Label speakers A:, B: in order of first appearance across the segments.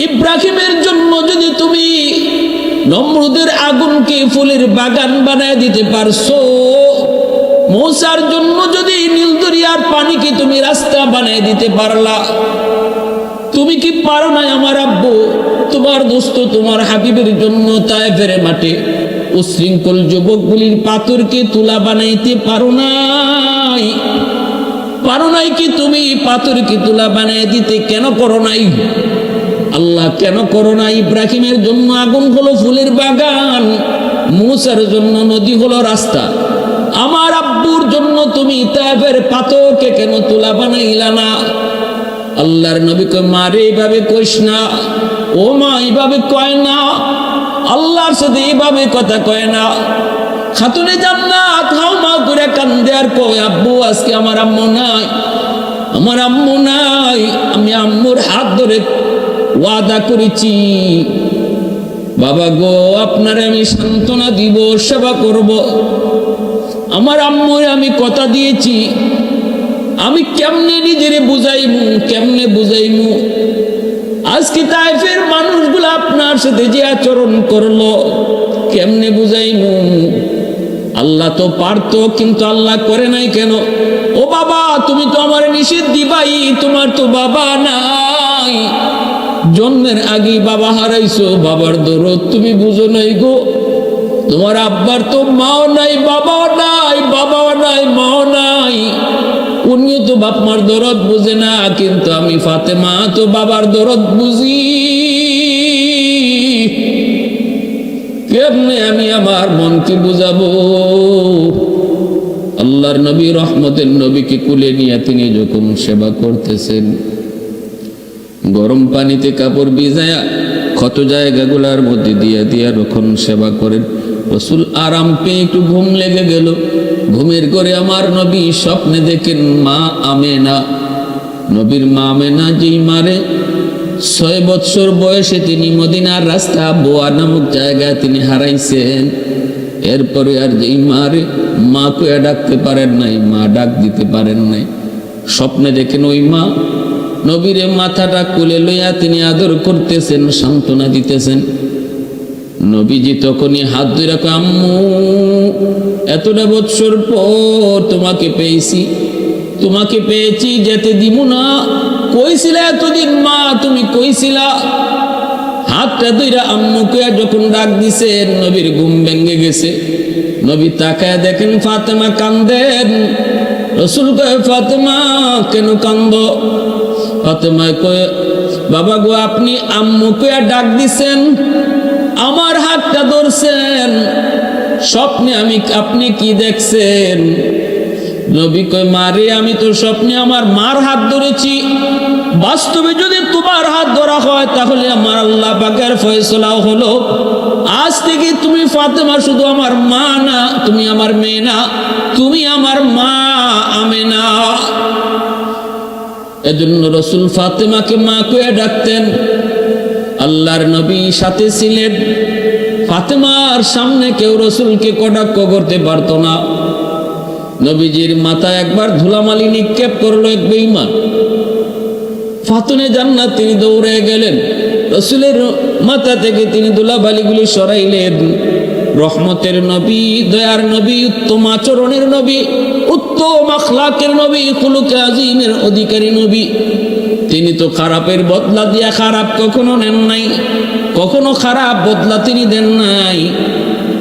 A: ইব্রাহিমের জন্য যদি তুমি নমরুদের আগুনকে ফুলের বাগান বানায় দিতে পারছো, মূসার জন্য যদি নীল দরিয়ার পানিকে তুমি রাস্তা বানায় দিতে পারলা, তুমি কি পারো না আমার আব্বু তোমার দোস্ত তোমার হাবিবের জন্য তায়েফের মাঠে উশৃঙ্খল যুবকগুলির পাথরকে তুলা বানাইতে পারো নাই? পারো নাই কি তুমি পাথরকে তুলা বানিয়ে দিতে? কেন করো নাই? আল্লাহ কেন করো না? ইব্রাহিমের জন্য আগুন হলো ফুলের বাগান, মূসার জন্য নদী হলো রাস্তা, আমার আব্বুর জন্য তুমি তায়েফের পাথরকে কেন তুলা বানাইলা না? আল্লাহর নবী কয়, মারে এইভাবে কইস না, ও মা এইভাবে কয় না, আল্লাহর সাথে এইভাবে কথা কয় না। খাতুনে জান্নাত হাও মাও করে কান্দে আর কয়, আব্বু আজকে আমার আম্মু নাই, আমার আম্মু নাই, আমি আম্মুর হাত ধরে ওয়াদা করেছি, বাবা গো আপনারে আমি সান্ত্বনা দিব, সেবা করব, আমার আম্মুরে আমি কথা দিয়েছি। আমি কেমনে নিজেরে বুঝাইমু, কেমনে বুঝাইমু? আজকে তায়েফের মানুষগুলো আপনার সাথে যে আচরণ করলো, কেমনে বুঝাইমু? আল্লাহ তো পারতো, কিন্তু আল্লাহ করে নাই কেন? ও বাবা তুমি তো আমার নিষেধ দিবাই, তোমার তো বাবা নাই, জন্মের আগেই বাবা হারাইছো, বাবার দরদ তুমি বুঝো নাই গো। তোমার আব্বার তো মাও নাই, বাবাও নাই, বাবাও নাই, মাও নাই, উনিও তো বাপ মার দরদ বুঝে না, কিন্তু আমি ফাতেমা তো বাবার দরদ বুঝি। কেমনে আমি আমার মনকে বুঝাবো? আল্লাহর নবী রহমতের নবীকে কুলে নিয়ে তিনি যখন সেবা করতেছেন, গরম পানিতে কাপড় ভিজায়া ক্ষত জায়গাগুলার মধ্যে দিয়া দিয়া যখন সেবা করেন, রাসূল আরাম পেয়ে একটু ঘুম লেগে গেল। ঘুমের করে আমার নবী স্বপ্নে দেখেন মা আমেনা, নবীর মা আমেনা, যেই মারে 6 বৎসর বয়সে তিনি মদিনার রাস্তা বোয়া নামক জায়গায় তিনি হারাইছেন। এরপরে আর যেই মারে মা কয়ে ডাকতে পারেন নাই, মা ডাক দিতে পারেন নাই, স্বপ্নে দেখেন ওই মা নবীরে মাথাটা কোলে লইয়া তিনি আদর করতেছেন, সান্ত্বনা দিতেছেন। নবীজি তখনই হাত ধরে কয়, আম্মু এতটা বৎসর পর তোমাকে পেয়েছি, তোমাকে পেয়েছি, যেতে দিব না, কইছিলা এতদিন মা, তুমি কইছিলা। হাতটা ধরে আম্মুকে যখন ডাক দিছেন, নবীর ঘুম ভেঙে গেছে। নবী তাকায় দেখেন ফাতেমা কান্দেন। রাসূল কয়, ফাতেমা কেন কান্দ? ফাতেমা কয়, বাবা গো আপনি আম্মুকে ডাক দিছেন, আমার হাতটা ধরছেন, স্বপ্নে আপনি কি দেখছেন? নবী কয়, মারে আমি তো স্বপ্নে আমার মার হাত ধরেছি, বাস্তবে যদি তোমার হাত ধরা হয় তাহলে আমার আল্লাহ পাকের ফয়সালাও হলো, আজ থেকে তুমি ফাতেমা শুধু আমার মা না, তুমি আমার মেয়ে না, তুমি আমার মা আমেনা। এজন্য রাসূল ফাতেমাকে মা কয়ে ডাকতেন। আল্লাহর নবী সাথে ছিলেন, ফাতেমার সামনে কেউ রাসূলকে কটাক্ষ করতে পারতো না। নবীজির মাথায় একবার ধুলামালি নিক্ষেপ করলো এক বেঈমান, ফাতুনে জান্নাত তিনি দৌড়ে গেলেন, রাসূলের মাথা থেকে তিনি ধুলাবালিগুলি সরাইলেন। রহমতের নবী, দয়ার নবী, উত্তম আচরণের নবী, উত্তম আখলাকের নবী, খুলুকে আজিমের অধিকারী নবী, তিনি তো খারাপের বদলা দিয়া খারাপ কখনো নেন নাই, কখনো খারাপ বদলা তিনি দেন নাই।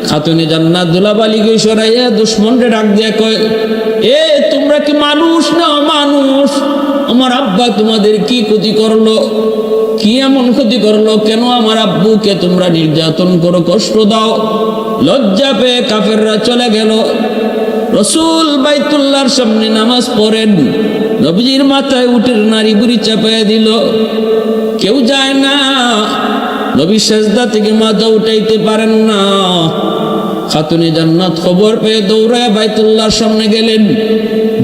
A: খাতুনে জান্নাত ধুলাবালিকে সরাইয়া দুশমনরে ডাক দিয়া কয়, এ তোমরা কি মানুষ না মানুষ? আমার আব্বা তোমাদের কি ক্ষতি করলো? কি এমন ক্ষতি করলো? কেন আমার আব্বুকে তোমরা নির্যাতন করো, কষ্ট দাও? লজ্জা পেয়ে কাফেররা চলে গেল। রাসূল বাইতুল্লাহর সামনে নামাজ পড়েন, নবীজির মাথায় উটের নারী বুড়ি চাপাইয়া দিল, কেউ যায় না, নবী সেজদা থেকে মাথা উঠাইতে পারেন না। খাতুনে জান্নাত খবর পেয়ে দৌড়ায় বাইতুল্লাহর সামনে গেলেন,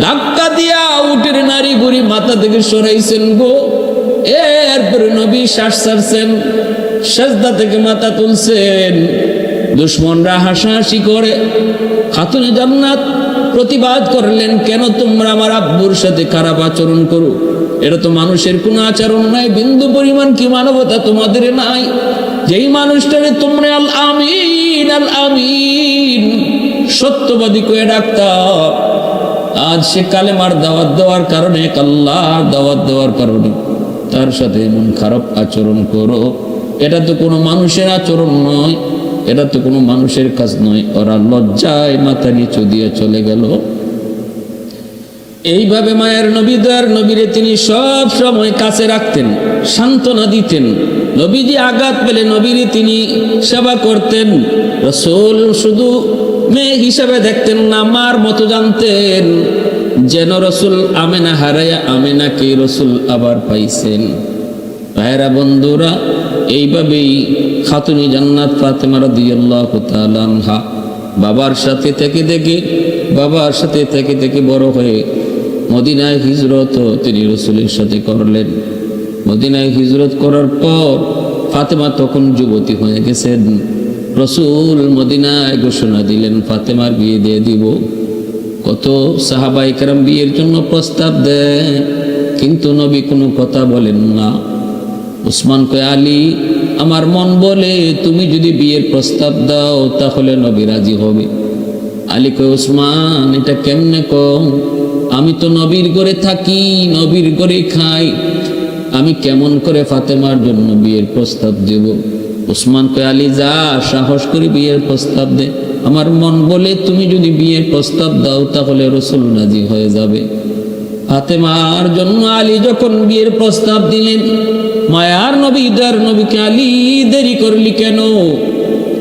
A: ধাক্কা দিয়া উটের নারী বুড়ি মাথা থেকে সরাইছেন গো। এরপরে নবী শ্বাস ছাড়ছেন, সেজদা থেকে মাথা তুলছেন। দুশমনরা হাসাহাসি করে। খাতুনে জান্নাত প্রতিবাদ করলেন, কেন তোমরা আমার আব্বুর সাথে খারাপ আচরণ করো? এটা তো মানুষের কোনো আচরণ নাই, বিন্দু পরিমাণ কি মানবতা তোমাদের নাই? যেই মানুষটারে তোমরা আল আমিন সত্যবাদী করে ডাকতাম, আজ সে কালেমার দাওয়াত দেওয়ার কারণে, আল্লাহর দাওয়াত দেওয়ার কারণে তার সাথে এমন খারাপ আচরণ করো। এটা তো কোনো মানুষের আচরণ নয়, এটা তো কোনো মানুষের কাজ নয়। ওরা লজ্জায় মাথা নিচু দিয়ে চলে গেল। এইভাবে মায়ের নবী দয়ার নবীরে তিনি সব সময় কাছে রাখতেন, সান্ত্বনা দিতেন। নবীজি আঘাত পেলে নবীরে তিনি সেবা করতেন। রাসূল শুধু মেয়ে হিসাবে দেখতেন না, মার মতো জানতেন, যেন রাসূল আমেনা হারায়া আমেনাকে রাসূল আবার পাইছেন। ভাইরা বন্ধুরা, এইভাবেই খাতুনে জান্নাত ফাতেমা রাদিয়াল্লাহু তাআলা আনহা বাবার সাথে থেকে বড় হয়ে মদিনায় হিজরত তিনি রাসূলের সাথে করলেন। মদিনায় হিজরত করার পর ফাতেমা তখন যুবতী হয়ে গেছেন। রাসূল মদিনায় ঘোষণা দিলেন ফাতেমার বিয়ে দিয়ে দিব। কত সাহাবায়ে কেরাম বিয়ের জন্য প্রস্তাব দেয়, কিন্তু নবী কোনো কথা বলেন না। উসমান কয়, আলী আমার মন বলে তুমি যদি বিয়ের প্রস্তাব দাও তাহলে নবী রাজি হবে। আলী কয়, উসমান এটা কেমনে কও? আমি তো নবীর ঘরে থাকি, নবীর ঘরে খাই, আমি কেমন করে ফাতেমার জন্য বিয়ের প্রস্তাব দেব? উসমান কয়, আলী যা, সাহস করে বিয়ের প্রস্তাব দে। আমার মন বলে তুমি যদি বিয়ের প্রস্তাব দাও তাহলে রাসূল রাজি হয়ে যাবে। ফাতেমার জন্য আলী যখন বিয়ের প্রস্তাব দিলেন, মায়ার নবী দয়ার নবীকে, আলী দেরি করলি কেন?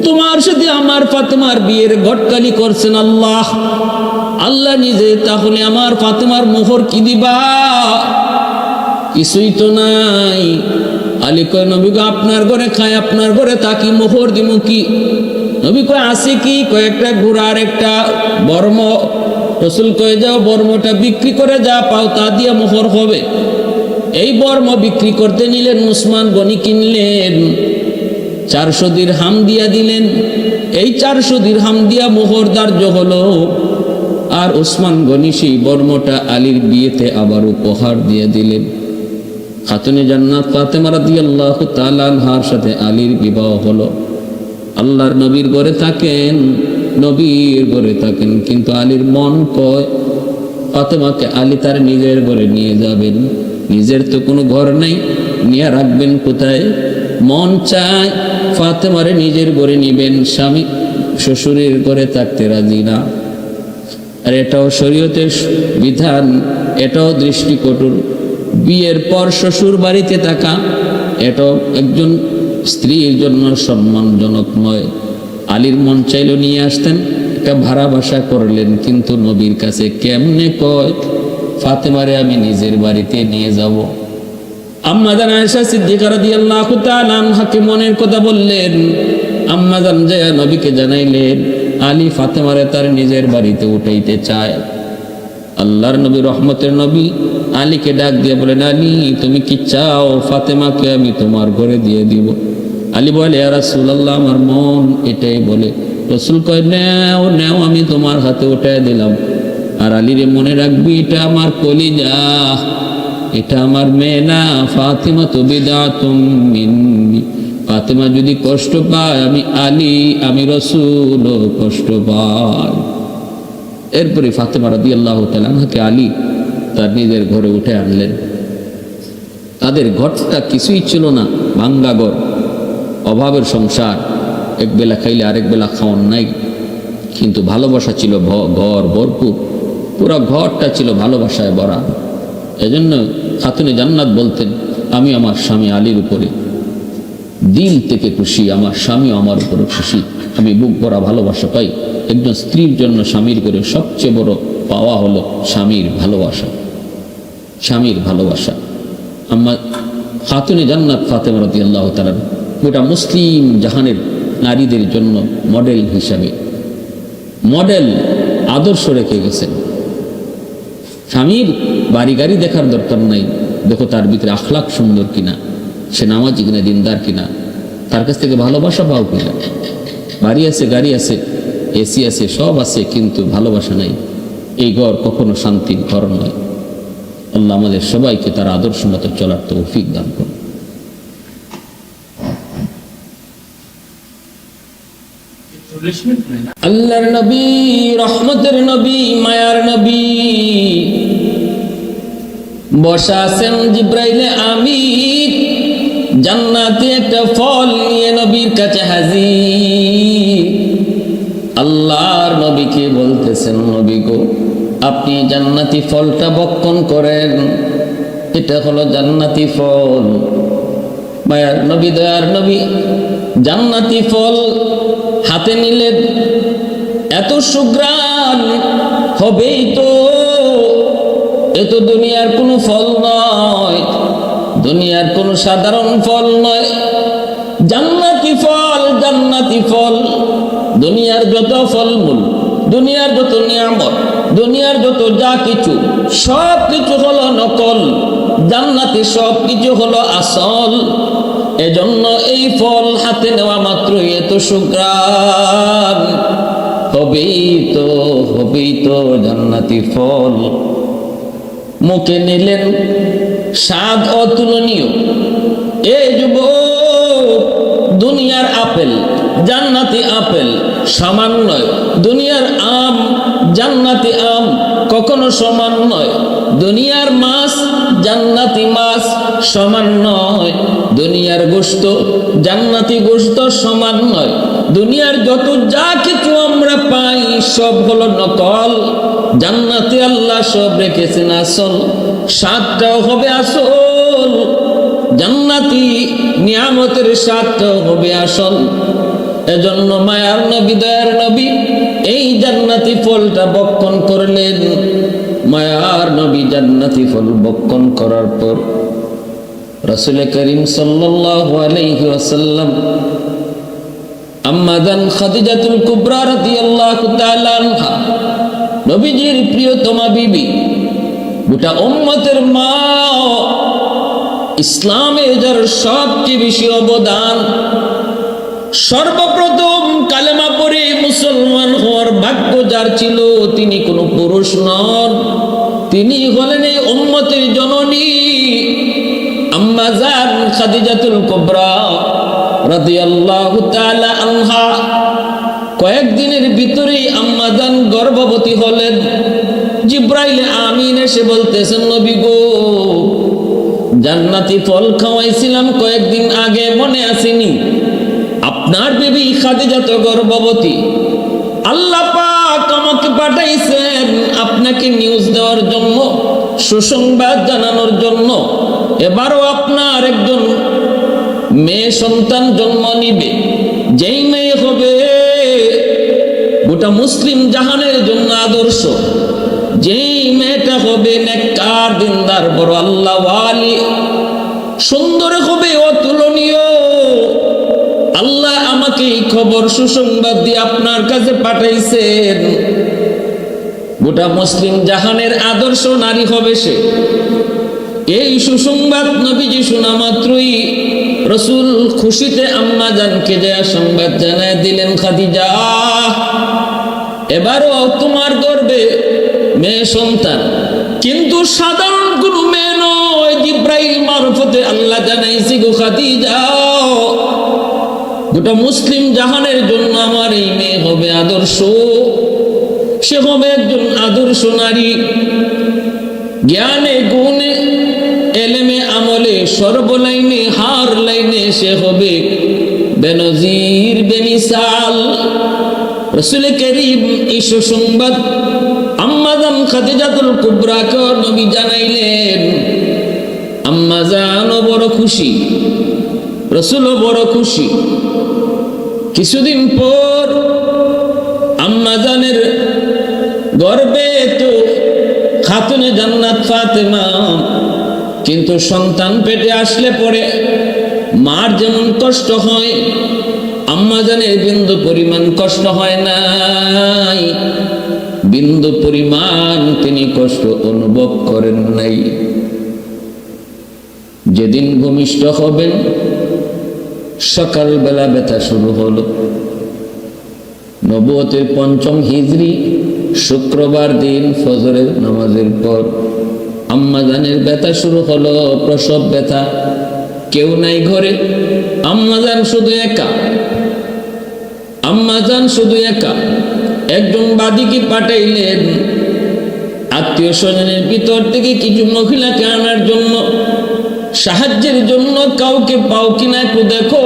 A: তোমার সাথে আমার ফাতেমার বিয়ের ঘটকালি করছেন আল্লাহ, আল্লাহ নিজে, তাহলে আমার ফাতেমার মোহর কি দিবা? কিছুই তো নাই। আলী কয়, নবী গো আপনার ঘরে খাই, আপনার ঘরে থাকি, মোহর দিব কি? নবী কয়, আছে কি? কয়েকটা ঘোড়ার একটা বর্ম। রাসূল কয়ে যাও বর্মটা বিক্রি করে যা পাও তা দিয়া মোহর হবে। এই বর্ম বিক্রি করতে নিলেন, উসমান গনি কিনলেন, 400 দিরহাম দিয়া দিলেন। এই 400 দিরহাম দিয়া মোহর ধার্য হলো। আর উসমান গনি সেই বর্মটা আলীর বিয়েতে আবার উপহার দিয়ে দিলেন। খাতুনে জান্নাত ফাতেমা রাদিয়াল্লাহু তাআলা আনহার সাথে আলীর বিবাহ হলো। আল্লাহর নবীর ঘরে থাকেন, কিন্তু আলীর মন কয় ফাতেমাকে আলী তার নিজের ঘরে নিয়ে যাবেন। নিজের তো কোনো ঘর নেই, নিয়ে রাখবেন কোথায়? মন চায় ফাতেমারে নিজের ঘরে নিবেন, স্বামী শ্বশুরের ঘরে থাকতে রাজি না। আর এটাও শরীয়তের বিধান, এটাও দৃষ্টিকটুর। বিয়ের পর শ্বশুর বাড়িতে থাকা এটাও একজন স্ত্রীর জন্য সম্মানজনক নয়। আলীর মন চাইল নিয়ে আসতেন, একটা ভাড়া বাসা করলেন, কিন্তু নবীর কাছে কেমনে কয় ফাতেমারে আমি নিজের বাড়িতে নিয়ে যাব? আম্মা জান আয়েশা সিদ্দিকা রাদিয়াল্লাহু তাআলা আনহাকে মনের কথা বললেন। আম্মা জান যায় নবীকে জানাইলেন আলী ফাতেমারে তার নিজের বাড়িতে উঠাইতে চায়। আল্লাহর নবী রহমতের নবী আলীকে ডাক দিয়ে বলেন, আলী তুমি কি চাও ফাতেমাকে আমি তোমার ঘরে দিয়ে দিব? আলী বলে, ইয়া রাসূলুল্লাহ আমার মন এটাই বলে। রাসূল কয়, নেও আমি তোমার হাতে উঠায় দিলাম। আর আলীরে মনে রাখবি এটা আমার কলিজা, এটা আমার মেয়ে না। ফাতিমা তো বিদাতুম মিন্নি, ফাতেমা যদি কষ্ট পায় আমি আলী, আমি রাসূলও কষ্ট পাই। এরপরে ফাতেমা রাদিয়াল্লাহু তাআলা আনহাকে আলী তার নিজের ঘরে উঠে আনলেন। তাদের ঘরটা কিছুই ছিল না, ভাঙ্গা ঘর, অভাবের সংসার, এক বেলা খাইলে আরেক বেলা খাওয়ার নাই, কিন্তু ভালোবাসা ছিল ঘর ভরপুর, পুরো ঘরটা ছিল ভালোবাসায় ভরা। এজন্য খাতুনে জান্নাত বলতেন, আমি আমার স্বামী আলীর উপরে দিল থেকে খুশি, আমার স্বামী আমার উপরে খুশি, আমি বুক ভরা ভালোবাসা পাই। একজন স্ত্রীর জন্য স্বামীর করে সবচেয়ে বড় পাওয়া হলো স্বামীর ভালোবাসা, স্বামীর ভালোবাসা। আমার খাতুনে জান্নাত ফাতেমা রাদিয়াল্লাহু তাআলা গোটা মুসলিম জাহানের নারীদের জন্য মডেল হিসাবে, মডেল আদর্শ রেখে গেছেন। স্বামীর বাড়ি গাড়ি দেখার দরকার নাই, দেখো তার ভিতরে আখলাক সুন্দর কিনা, সে নামাজি কিনা, দিনদার কিনা, তার কাছ থেকে ভালোবাসা পাও কিনা। বাড়ি আছে, গাড়ি আছে, এসি আছে, সব আছে, কিন্তু ভালোবাসা নাই, এই ঘর কখনো শান্তির ঘর নয়। আল্লাহ আমাদের সবাইকে তার আদর্শ মতো চলার তৌফিক দান করুন। আল্লাহর নবী, রহমতের নবী, মায়ার নবী বসা আছেন জিব্রাইলে আমিন জান্নাতে একটা ফল নিয়ে নবীর কাছে হাজির। আল্লাহর নবীকে বলতেছেন, নবী গো, আপনি জান্নাতি ফলটা ভক্ষণ করেন, এটা হলো জান্নাতি ফল। মায়ার নবী, দয়ার নবী জান্নাতি ফল হাতে নিলেন। এত সুগ্রাণ হবেই তো, এ তো দুনিয়ার কোনো ফল নয়, দুনিয়ার কোনো সাধারণ ফল নয়, জান্নাতি ফল, জান্নাতি ফল। দুনিয়ার যত ফলমূল, দুনিয়ার যত নিয়ামত, দুনিয়ার যত যা কিছু, সব কিছু হলো নকল, জান্নাতি সব কিছু হলো আসল। এজন্য এই ফল হাতে নেওয়া মাত্রই এত সুগ্রাণ, হবেই তো জান্নাতি ফল। মুখে নিলেন, স্বাদ অতুলনীয়। এই যুবক, দুনিয়ার আপেল, জান্নাতি আপেল সমান নয়, দুনিয়ার আম, জান্নাতি আম কখনো সমান নয়, দুনিয়ার মাছ, জান্নাতি মাছ সমান নয়, দুনিয়ার গোশত, জান্নাতি গোশত সমান নয়, দুনিয়ার যত যা কিছু আমরা পাই সব হলো নকল, জান্নাতি আল্লাহ সব রেখেছেন আসল। স্বাদটাও হবে আসল, জান্নাতি নিয়ামতের স্বাদটাও হবে আসল। এজন্য মায়ার নবী, দয়ার নবী এই জান্নাতি ফলটা ভক্ষণ করলেন। মায়ার নবী জান্নাতি ফল ভক্ষণ করার পর রাসূল করিম সাল্লাল্লাহু আলাইহি ওয়াসাল্লাম আম্মা জান খাদিজাতুল কুবরা রাদিয়াল্লাহু তাআলা আনহা, নবীজির প্রিয়তমা বিবি, গোটা উম্মতের মা, ইসলামে যার সবচেয়ে বেশি অবদান, সর্বপ্রথম কালেমা পড়ে মুসলমান হওয়ার ভাগ্য যার ছিল, তিনি কোনো পুরুষ নন, তিনি হলেন এই উম্মতের জননী আম্মা জান খাদিজাতুল কুবরা রাদিয়াল্লাহু তাআলা আনহা। কয়েকদিনের ভিতরেই আম্মা জান গর্ভবতী হলেন। জিব্রাইল আমিন এসে বলতেছেন, নবী গো, জান্নাতি ফল খাওয়াইছিলাম কয়েকদিন আগে, মনে আসেনি? আপনার বিবি খাদিজা তো গর্ভবতী, আল্লাহ পাক আমাকে পাঠাইছেন আপনাকে নিউজ দেওয়ার জন্য, সুসংবাদ জানানোর জন্য। এবারও আপনার একজন মেয়ে সন্তান জন্ম নিবে, যেই মেয়ে হবে গোটা মুসলিম জাহানের জন্য আদর্শ, যেই মেয়েটা হবে নেককার, দিনদার, বড় আল্লাহ ওয়ালি, সুন্দর হবে, অতুলনীয়। আল্লাহ আমাকে এই খবর সুসংবাদ দিয়ে আপনার কাছে পাঠাইছেন, গোটা মুসলিম জাহানের আদর্শ নারী হবে সে। এই সুসংবাদ নবীজি শোনা মাত্রই রাসূল খুশিতে আম্মা জানকে দেয়া সংবাদ জানায় দিলেন, খাদিজা, এবারও তোমার গর্ভে মেয়ে সন্তান, কিন্তু সাধারণ কোনো মেয়ে নয়, জিব্রাইল মারফতে আল্লাহ জানাইছি গো খাদিজা, গোটা মুসলিম জাহানের জন্য আমার এই মেয়ে হবে আদর্শ, সে হবে একজন আদর্শ নারী, জ্ঞানে গুণে এলেমে আমলে সর্বলাইনে হার লাইনে সে হবে বেনজির বেমিসাল। রাসূল করিম এই সুসংবাদ আম্মা জান খাদিজাতুল কুবরাকে নবী জানাইলেন। আম্মা জানও বড় খুশি, রাসূলও বড় খুশি। কিছুদিন পর আম্মা জানের গর্ভে তো খাতুনে জান্নাত ফাতেমা, কিন্তু সন্তান পেটে আসলে পরে মার যেমন কষ্ট হয়, আম্মা জানের বিন্দু পরিমাণ কষ্ট হয় নাই, বিন্দু পরিমাণ তিনি কষ্ট অনুভব করেন নাই। যেদিন ভূমিষ্ঠ হবেন সকালবেলা ব্যথা শুরু হলো। নবুয়তের ৫ম হিজরি শুক্রবার দিন ফজরের নামাজের পর আম্মা জানের ব্যথা শুরু হলো, প্রসব ব্যথা। কেউ নাই ঘরে, আম্মা জান শুধু একা। আম্মা জান শুধু একা। একজন বাদীকে পাঠাইলেন আত্মীয় স্বজনের ভিতর থেকে কিছু মহিলাকে আনার জন্য, সাহায্যের জন্য। কাউকে পাও কিনা একটু দেখো।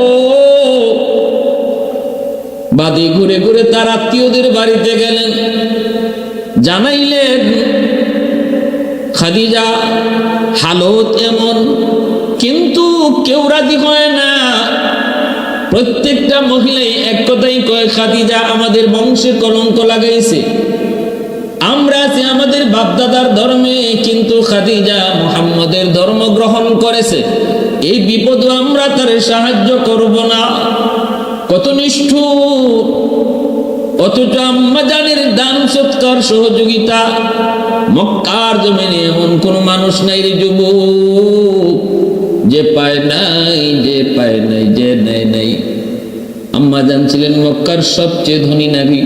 A: বাদী ঘুরে ঘুরে তার আত্মীয়দের বাড়িতে গেলেন, জানাইলেন খাদিজা হালত এমন, কিন্তু কেউ রাজি হয় না। প্রত্যেকটা মহিলাই এক কথাই কয়, খাদিজা আমাদের বংশে কলঙ্ক লাগাইছে। আমরা আছি আমাদের বাপদাদার ধর্মে, কিন্তু খাদিজা মুহাম্মদের ধর্ম গ্রহণ করেছে। এই বিপদ আমরা তার সাহায্য করব না। কত নিষ্ঠুর! অথচ আম্মা জানের দান সৎকার সহযোগিতা। মক্কার জমিনে এমন কোন মানুষ নাই রে যুবক, যে পায় নাই, যে পায় নাই, যে নেয় নাই। আম্মা জান ছিলেন মক্কার সবচেয়ে ধনী নারী।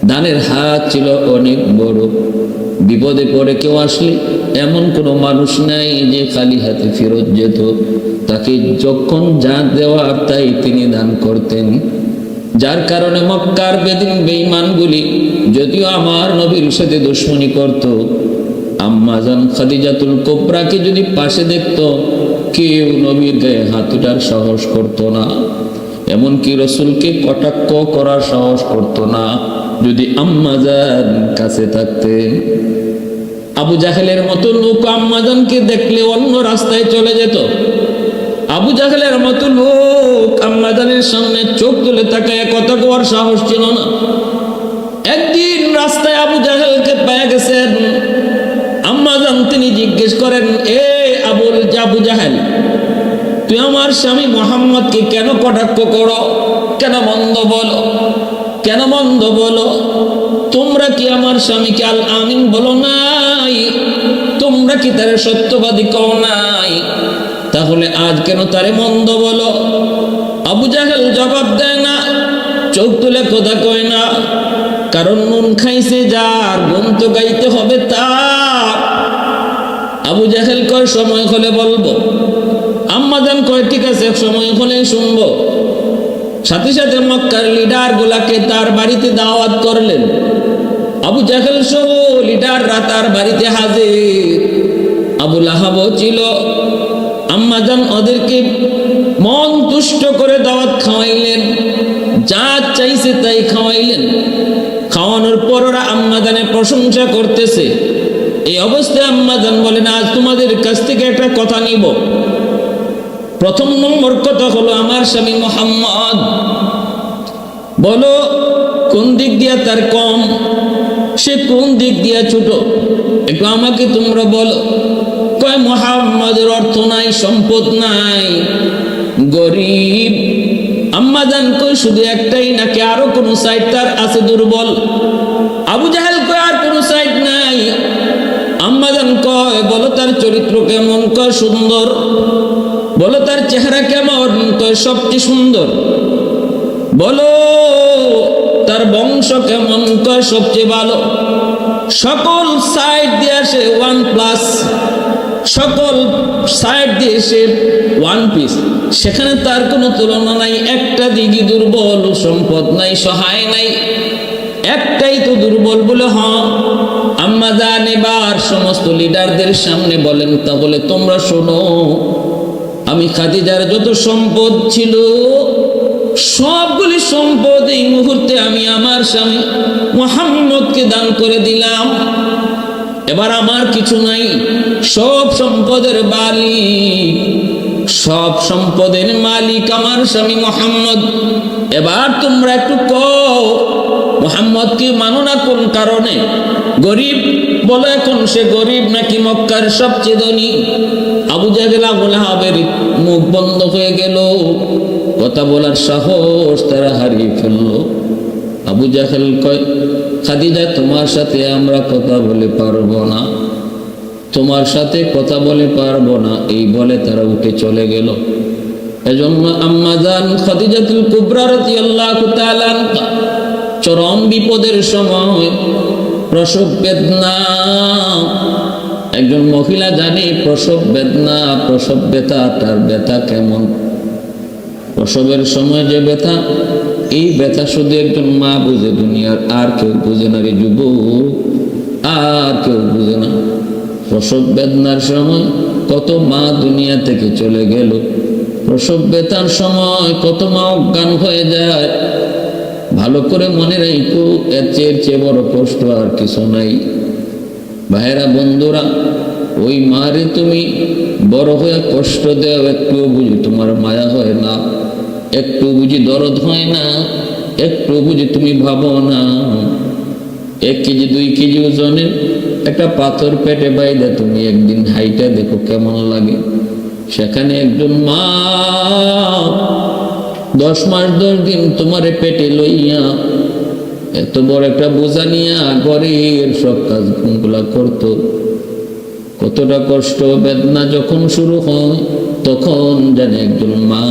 A: দানের হাত ছিল অনেক বড়। বিপদে পড়ে কেউ আসলে এমন কোনো মানুষ নাই যে খালি হাতে ফেরত যেত। তাকে যখন যা দেওয়ার তাই তিনি দান করতেন। যার কারণে মক্কার বেঈমানগুলি যদিও আমার নবীর সাথে দুশমনি করত, আম্মা জান খাদিজাতুল কুবরাকে যদি পাশে দেখত, কেউ নবীর গায়ে হাত ওঠার সাহস করত না। এমনকি রাসূলকে কটাক্ষ করার সাহস করত না যদি আম্মা জান কাছে থাকতেন। আবু জাহেলের মতো লোক আম্মা জানকে দেখলে অন্য রাস্তায় চলে যেত। আবু জাহেলের মতো লোক আম্মা জানের সামনে চোখ তুলে তাকায় কথা কওয়ার সাহস ছিল না। একদিন রাস্তায় আবু জাহেলকে পেয়ে গেছেন আম্মা জান। তিনি জিজ্ঞেস করেন, এ আবু জাহেল, তুই আমার স্বামী মুহাম্মদকে কেন কটাক্ষ করো? কেন মন্দ বলো? কেন মন্দ বলো? তোমরা কি আমার স্বামীকে আল আমিন বলো নাই? তোমরা কি তার সত্যবাদী কও নাই? তাহলে আজ কেন তারে মন্দ বলো? আবু জাহেল জবাব দেয় না, চোখ তুলে কথা কয় না। কারণ নুন খাইছে যার, গুণ তো গাইতে হবে তার। আবু জাহেল কয়, সময় হলে বলবো। আম্মা জান কয়, ঠিক আছে, সময় হলে শুনবো। সাথে সাথে মক্কার লিডার গুলাকে তার বাড়িতে দাওয়াত করলেন। আবু জাহেল সহ লিডাররা তার বাড়িতে হাজির। আবু লাহাবও ছিল। আম্মা জান ওদেরকে মন তুষ্ট করে দাওয়াত খাওয়াইলেন, যা চাইছে তাই খাওয়াইলেন। খাওয়ানোর পর ওরা আম্মা জানের প্রশংসা করতেছে। এই অবস্থায় আম্মা জান বলেন, আজ তোমাদের কাছ থেকে একটা কথা নিব। প্রথম নম্বর কথা হলো, আমার স্বামী মুহাম্মদ, বলো কোন দিক দিয়া তার কম, সে কোন দিক দিয়া ছোট, একটু আমাকে তোমরা বলো। কয়, মুহাম্মদের অর্থ নাই, সম্পদ নাই, গরিব। আম্মা জান কই, শুধু একটাই নাকি আরো কোন সাইড তার আছে দুর্বল? আবু জাহেল কয়, আর কোন সাইড নাই। আম্মা জান কয়, বলো তার চরিত্র কেমন? কয়, সুন্দর। বলো তার চেহারা কেমন? কয়, সবচেয়ে সুন্দর। বলো তার বংশ কেমন? কয়, সবচেয়ে ভালো। সকল সাইড দিয়ে সে 1+, সকল সাইড দিয়ে সে 1 পিস। সেখানে তার কোনো তুলনা নাই। একটা দিকই দুর্বল, সম্পদ নাই, সহায় নাই, একটাই তো দুর্বল বলে। হ্যাঁ, আম্মা জান এবার সমস্ত লিডারদের সামনে বলেন, তাহলে তোমরা শোনো, আমি খাদিজার যত সম্পদ ছিল সবগুলি সম্পদ এই মুহূর্তে আমি আমার স্বামী মুহাম্মদকে দান করে দিলাম। এবার আমার কিছু নাই, সব সম্পদের মালিক, সব সম্পদের মালিক আমার স্বামী মুহাম্মদ। এবার তোমরা একটু কও, মুহাম্মদকে মানো না কোন কারণে? গরিব বলো, এখন সে গরিব নাকি মক্কার সবচেয়ে ধনী? আবু জাহেল আবু লাহাবের মুখ বন্ধ হয়ে গেল, কথা বলার সাহস তারা হারিয়ে ফেললো। আবু জাহেল কয়, খাদিজা, তোমার সাথে আমরা কথা বলে পারবো না, তোমার সাথে কথা বলে পারবো না, এই বলে তারা উঠে চলে গেল। এজন্য আম্মা জান খাদিজাতুল কুবরা রাদিয়াল্লাহু তাআলা আনহা চরম বিপদের সময়, প্রসব বেদনা, একজন মহিলা জানে প্রসব বেদনা, প্রসব ব্যথা, তার ব্যথা কেমন। প্রসবের সময় যে ব্যথা, এই ব্যথা শুধু একজন মা বুঝে, দুনিয়ার আর কেউ বুঝে না রে যুবক, আর কেউ বুঝে না। প্রসব বেদনার সময় কত মা দুনিয়া থেকে চলে গেল, প্রসব ব্যথার সময় কত মা অজ্ঞান হয়ে যায়। ভালো করে মনে রাখো, এর চেয়ে বড় কষ্ট আর কিছু নাই। ভাইরা বন্ধুরা, ওই মারে তুমি বড় হয়ে কষ্ট দেও, একটু বুঝি তোমার মায়া হয় না, একটু বুঝি দরদ হয় না, একটু বুঝি তুমি ভাবো না। 1 কেজি 2 কেজি ওজনের একটা পাথর পেটে বাইদা তুমি একদিন হাইটা দেখো কেমন লাগে। সেখানে একজন মা 10 মাস 10 দিন তোমারে পেটে লইয়া এত বড় একটা বোঝা নিয়া ঘরের সব কাজগুলা করতো। কতটা কষ্ট বেদনা যখন শুরু হয়, তখন জানে একজন মা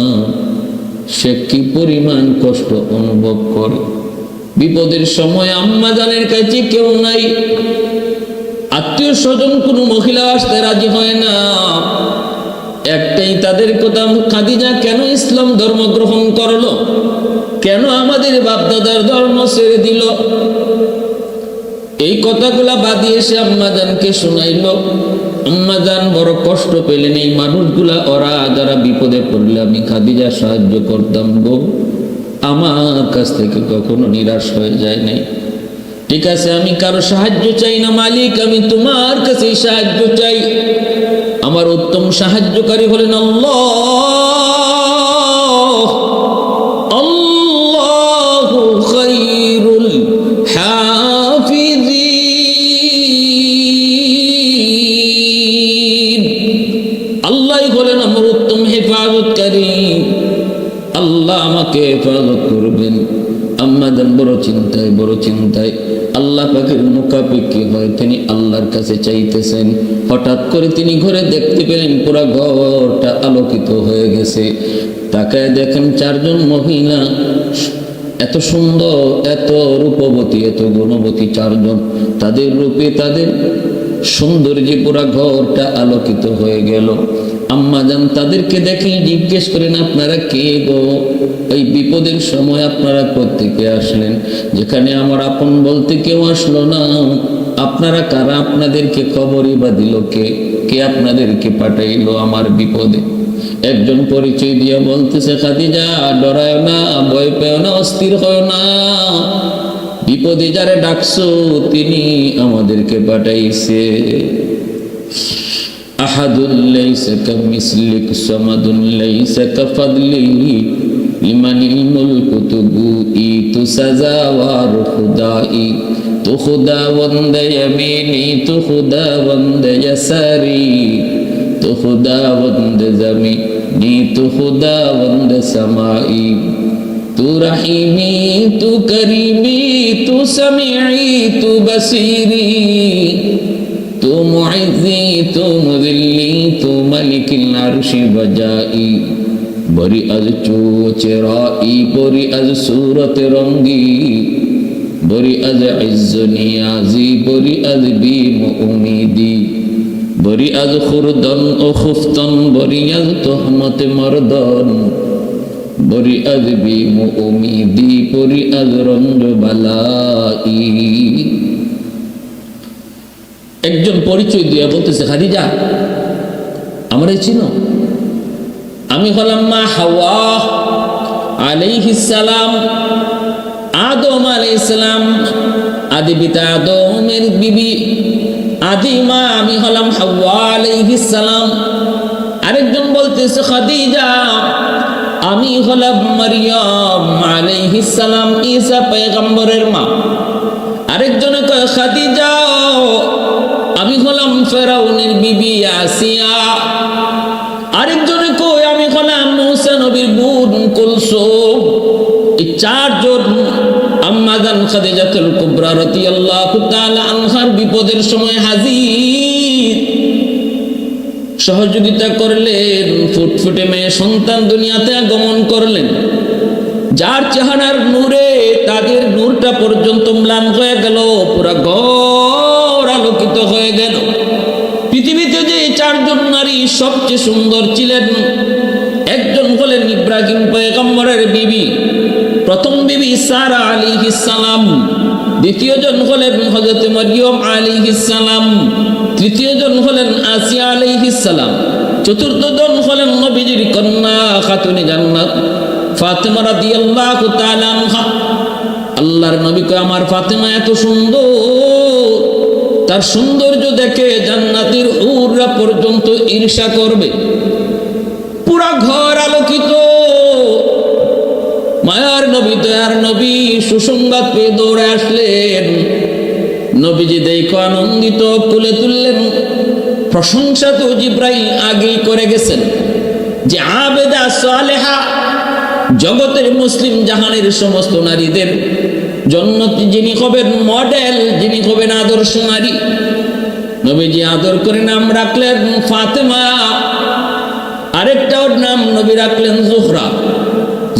A: সে কি পরিমাণ কষ্ট অনুভব করে। বিপদের সময় আম্মা জানের কাছে কেউ নাই, আত্মীয় স্বজন কোনো মহিলা আসতে রাজি হয় না। একটাই তাদের কথা, খাদিজা কেন ইসলাম ধর্ম গ্রহণ করলো, কেন আমাদের বাপদাদার ধর্ম ছেড়ে দিল। এই কথাগুলা বাদিয়ে সে আম্মাজানকে শোনাইল। আম্মাজান বড় কষ্ট পেলেন। এই মানুষগুলা, ওরা যারা বিপদে পড়লে আমি খাদিজা সাহায্য করতাম গো, আমার কাছ থেকে কখনো নিরাশ হয়ে যায় নাই। ঠিক আছে, আমি কারো সাহায্য চাই না মালিক, আমি তোমার কাছেই সাহায্য চাই। আমার উত্তম সাহায্যকারী হলেন আল্লাহ। আল্লাহু খায়রুল হাফিজিন। আল্লাহ হলেন আমার উত্তম হেফাজতকারী। আল্লাহ আমাকে হেফাজত করবেন। আম্মাজান বড় চিন্তায় আল্লাহ পাকের মুখাপেক্ষী হয় তিনি আল্লাহর কাছে চাইতেছেন। হঠাৎ করে তিনি ঘরে দেখতে পেলেন পুরা ঘরটা আলোকিত হয়ে গেছে। তাকায় দেখেন 4 জন মহিলা, এত সুন্দর, এত রূপবতী, এত গুণবতী 4 জন। তাদের রূপে, তাদের সৌন্দর্যে পুরা ঘরটা আলোকিত হয়ে গেল। আম্মাজান তাদেরকে দেখে জিজ্ঞেস করেন, আপনারা কে গো? এই বিপদের সময় আপনারা কোত্থেকে আসলেন, যেখানে আমার আপন বলতে কেউ আসলো না? আপনারা কারা? আপনাদেরকে খবরই বা দিল কে? কে আপনাদেরকে পাঠাইলো আমার বিপদে? একজন পরিচয় দিয়ে বলতেছে, খাদিজা ডরায় না, ভয় পেও না, অস্থির হয় না, বিপদে যারে ডাকছো তিনি আমাদেরকে পাঠাইছে। আহাদুল লাইসা কামিসলিক সামাদুল লাইসা কাফাদলিহি লিমানিল মুলকু তুবুই তু সাজাওয়ার খুদাই তু খুদাওয়ান্দ ইয়ামিনি তু খুদাওয়ান্দ ইয়াসারি তু খুদাওয়ান্দ জামিনি তু খুদাওয়ান্দ সামাই তু রহিমি তু করিমি তু সামিঈ তু বসীরি তু মুইজ্জি তু মুযিল্লি তু মালিকিল আরশি বজাই বরি আজ চো চেরাই বরি আজ সূরত রঙ্গি বরি আজ ইজ্জ নিয়াজি বরি আজ বীম উমিদি বরি আজ খুরদন ও খুফতন বরি আজ তোহমত মরদন বরি আজ বীম উমিদি বরি আজ রঞ্জ বালাই। একজন পরিচয় দিয়ে বলতেছে, খাদিজা আমারে চিনো? আমি হলাম মা হাওয়া আলাইহিস সালাম, আদম আলাইহিস সালাম, আদি পিতা আদমের বিবি, আদি মা আমি হলাম হাওয়া আলাইহিস সালাম। আরেকজন বলতেছে, খাদিজা আমি হলাম মারিয়াম আলাইহিস সালাম, ঈসা পয়গম্বরের মা। আরেকজনে কয়, খাদিজা আমি হলাম ফেরাউনের বিবি আসিয়া। আরেকজনে কয়, আমি হলাম মুসা নবীর বোন কুলসুম। এই 4 জন আম্মাজান খাদিজাতুল কুবরা রাদিয়াল্লাহু তাআলা আনহার বিপদের সময় হাজির, সহযোগিতা করলেন। ফুটফুটে মেয়ে সন্তান দুনিয়াতে আগমন করলেন, যার চেহারার নূরে তাদের নূরটা পর্যন্ত ম্লান হয়ে গেল, পুরা ঘর আলোকিত হয়ে গেল। চারজন নারী সবচেয়ে সুন্দর ছিলেন। একজন হলেন ইব্রাহিম পয়গম্বরের বিবি, প্রথম বিবি সারা আলাইহিস সালাম, দ্বিতীয় জন হলেন হযরত মরিয়ম আলাইহিস সালাম, তৃতীয় জন হলেন আসিয়া আলাইহিস সালাম, চতুর্থ জন হলেন নবীজির কন্যা খাতুনে জান্নাত ফাতেমা রাদিয়াল্লাহু তাআলা আনহা। আল্লাহর নবী কয়, আমার ফাতেমা এত সুন্দর, তার সৌন্দর্য দেখে জান্নাতের হুররা পর্যন্ত ঈর্ষা করবে। পুরা ঘর আলোকিত। মায়ার নবী, দয়ার নবী সুসংবাদ পেয়ে দৌড়ে আসলেন। নবীজি দেখো আনন্দিত, কোলে তুললেন। প্রশংসা তো জিব্রাইল আগেই করে গেছেন যে আবেদা সালেহা, জগতের মুসলিম জাহানের সমস্ত নারীদের জন্য যিনি হবেন মডেল, যিনি হবেন আদর্শ নারী। নবীজি আদর করে নাম রাখলেন ফাতেমা, আরেকটা ওর নাম নবী রাখলেন জোহরা।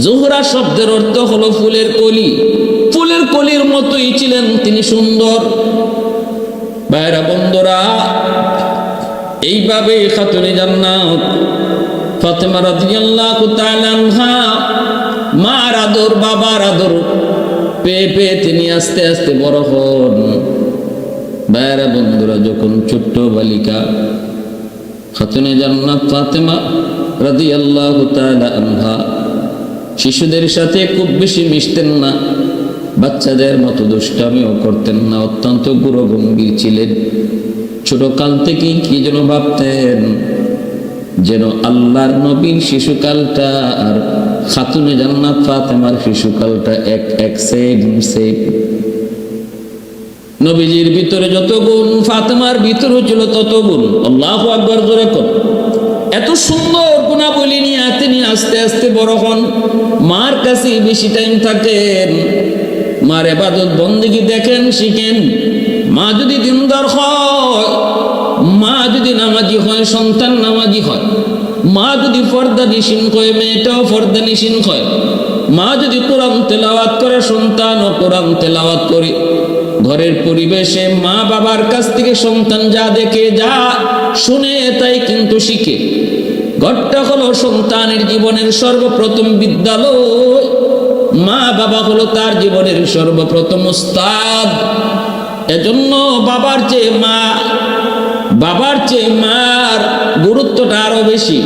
A: জোহরা শব্দের অর্থ হলো ফুলের কলি। ফুলের কলির মতোই ছিলেন তিনি সুন্দর। ভাইরা বন্ধুরা, এইভাবে খাতুনে জান্নাত ফাতেমা রাদিয়াল্লাহু তাআলা আনহা মার আদর, বাবার আদর পেয়ে পেয়ে তিনি আস্তে আস্তে বড় হন। ভাইরা বন্ধুরা, যখন ছোট্ট বালিকা খাতুনে জান্নাত ফাতেমা রাদিয়াল্লাহু তাআলা আনহা শিশুদের সাথে খুব বেশি মিশতেন না, বাচ্চাদের মতো দুষ্টামিও করতেন না, অত্যন্ত গুরুগম্ভীর ছিলেন। ছোট কাল থেকেই কি যেন ভাবতেন যেন আল্লাহর নবীর শিশুকালটা আর খাতুনে জান্নাত ফাতেমার শিশুকালটা এক সেম। নবীজির ভিতরে যত গুণ, ফাতেমার ভিতরে ছিল তত গুণ। আল্লাহু আকবার জোরে কর। এত সুন্দর গুণাবলী নিয়ে তিনি আস্তে আস্তে বড় হন। মার কাছে বেশি টাইম থাকেন, মার ইবাদত বন্দেগী দেখেন, শিখেন। মা যদি দিনদার হয়, মা যদি নামাজি হয়, সন্তান নামাজি হয়। মা যদি পর্দা নিশীন হয়, মেয়েটাও পর্দা নিশীন হয়। মা যদি কোরআন তেলাওয়াত করে, সন্তানও কোরআন তেলাওয়াত করে। ঘরের পরিবেশে মা বাবার কাছ থেকে সন্তান যা দেখে, যা শুনে, তাই কিন্তু শিখে। ঘরটা হলো সন্তানের জীবনের সর্বপ্রথম বিদ্যালয়। মা বাবা হলো তার জীবনের সর্বপ্রথম উস্তাদ। এজন্য বাবার চেয়ে মার গুরুত্বটা আরো বেশি,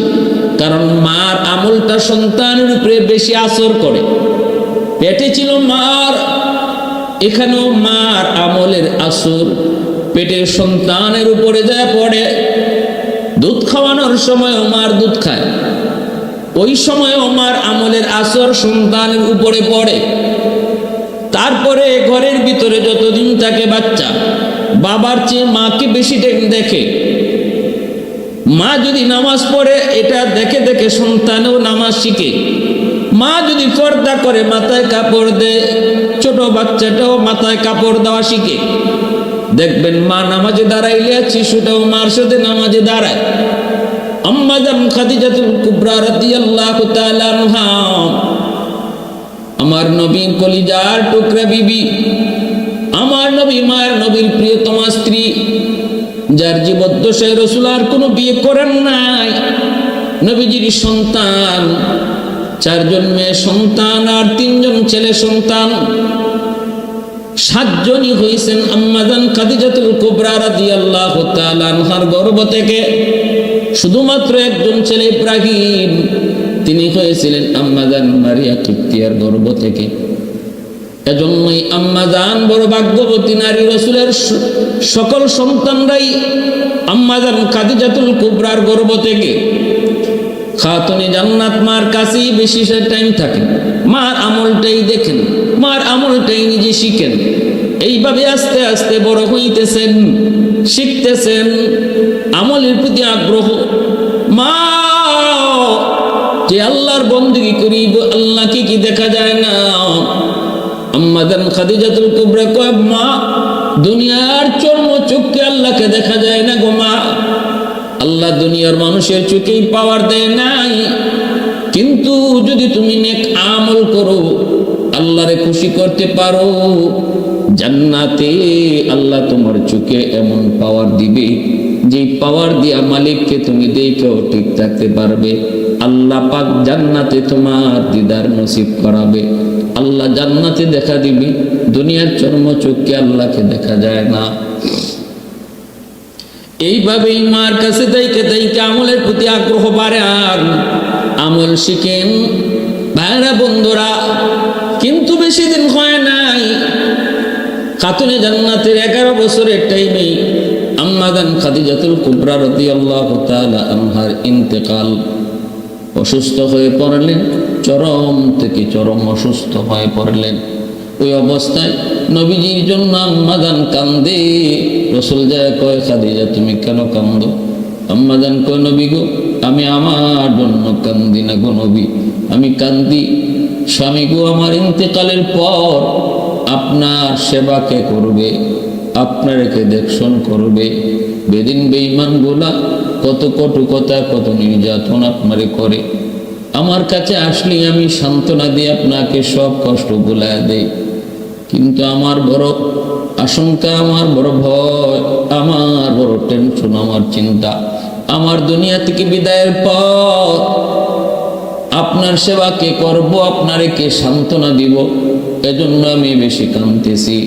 A: কারণ মার আমলটা সন্তানের উপরে বেশি আসর করে। পেটে ছিল মার, এখানেও মার আমলের আসর পেটের সন্তানের উপরে যায় পড়ে। দুধ খাওয়ানোর সময়ও মার দুধ খায়, ওই সময়ও মার আমলের আসর সন্তানের উপরে পড়ে। তারপরে ঘরের ভিতরে যতদিন থাকে বাচ্চা, বাবার চেয়ে মাকে বেশি টাইম দেখে। মা যদি নামাজ পড়ে, এটা দেখে দেখে সন্তানও নামাজ শিখে। মা যদি পর্দা করে, মাথায় কাপড় দেয়, ছোট বাচ্চাটাও মাথায় কাপড় দেওয়া শিখে। দেখবেন মা নামাজে দাঁড়াইলে শিশুটাও মার সাথে নামাজে দাঁড়ায়। আম্মা জান খাদিজাতুল কুবরা রাদিয়াল্লাহু তাআলা আনহা, আমার নবী কলিজার টুকরা বিবি, আমার নবী মায়ের নবীর প্রিয়তমা স্ত্রী, যার জীবদ্দশায় রাসূল আর কোনো বিয়ে করেন নাই। নবীজির সন্তান 4 জন মেয়ে সন্তান আর 3 জন ছেলে সন্তান। 7 জনই হয়েছেন আম্মা জান খাদিজাতুল কুবরা রাদিয়াল্লাহু তাআলা আনহার গর্ভ থেকে। শুধুমাত্র একজন ছেলে ইব্রাহিম, তিনি হয়েছিলেন আম্মা জান মারিয়া কিপ্তিয়ার গর্ভ থেকে। এজন্যই আম্মা জান বড় ভাগ্যবতী নারী। রাসূলের সকল সন্তানরাই আম্মা জান খাদিজাতুল কুবরার গর্ভ থেকে। খাতুনে জান্নাত মার কাছেই বেশি টাইম থাকেন, মার আমলটাই দেখেন, মার আমলটাই নিজে শিখেন। এইভাবে আস্তে আস্তে বড় হইতেছেন, শিখতেছেন, আমলের প্রতি আগ্রহ। মা যে আল্লাহর বন্দেগী করিব, আল্লাহকে কি দেখা যায় না? আম্মা জান খাদিজাতুল কুবরা কয়, মা দুনিয়ার চর্ম চোখে আল্লাহকে দেখা যায় না গো মা। আল্লাহ দুনিয়ার মানুষের চোখেই পাওয়ার দেয় নাই, কিন্তু যদি তুমি নেক আমল করো, আল্লাহরে খুশি করতে পারো, জান্নাতে আল্লাহ তোমার চোখে এমন পাওয়ার দিবে যে পাওয়ার দিয়া মালিককে তুমি দেখেও ঠিক থাকতে পারবে। আল্লাহ পাক জান্নাতে তোমার দিদার নসিব করাবে। আল্লাহ জান্নাতে দেখা দিবি, দুনিয়ার চর্মচক্ষে আল্লাহকে দেখা যায় না। এইভাবেই মার কাছে তাইকে তাইকে আমলের প্রতি আগ্রহ বাড়ে আর আমল শিখেন ভাইরা বন্ধুরা। কিন্তু বেশি দিন হয় নাই, খাতুনে জান্নাতের 11 বছরের টাইমে আম্মাদান খাদিজাতুল কুবরা রাদিয়াল্লাহু তাআলা আনহার ইন্তেকাল। অসুস্থ হয়ে পড়লেন, চরম থেকে চরম অসুস্থ হয়ে পড়লেন। ওই অবস্থায় নবীজির জন্য আম্মাদান কান্দে। রাসূল যায় কয়, খাদিজা তুমি কেন কান্দো? আম্মাদান কয়, নবী গো, আমি আমার জন্য কান্দি না গো নবী, আমি কান্দি স্বামী গো আমার ইন্তেকালের পর আপনার সেবা কে করবে, আপনার কে দেখশন করবে। বেদিন বেঈমান গুলা কত কটু কথা, কত নির্যাতন আপনারে করে। আমার কাছে আসলে আমি সান্ত্বনা দিয়ে আপনাকে সব কষ্ট ভুলাইয়া দেই। কিন্তু আমার বড় আশঙ্কা, আমার বড় ভয়, আমার বড় টেনশন, আমার চিন্তা, আমার দুনিয়া থেকে বিদায়ের পর আপনার সেবা কে করবো, আপনারে কে সান্ত্বনা দিব, এজন্য আমি বেশি কাঁদতেছি।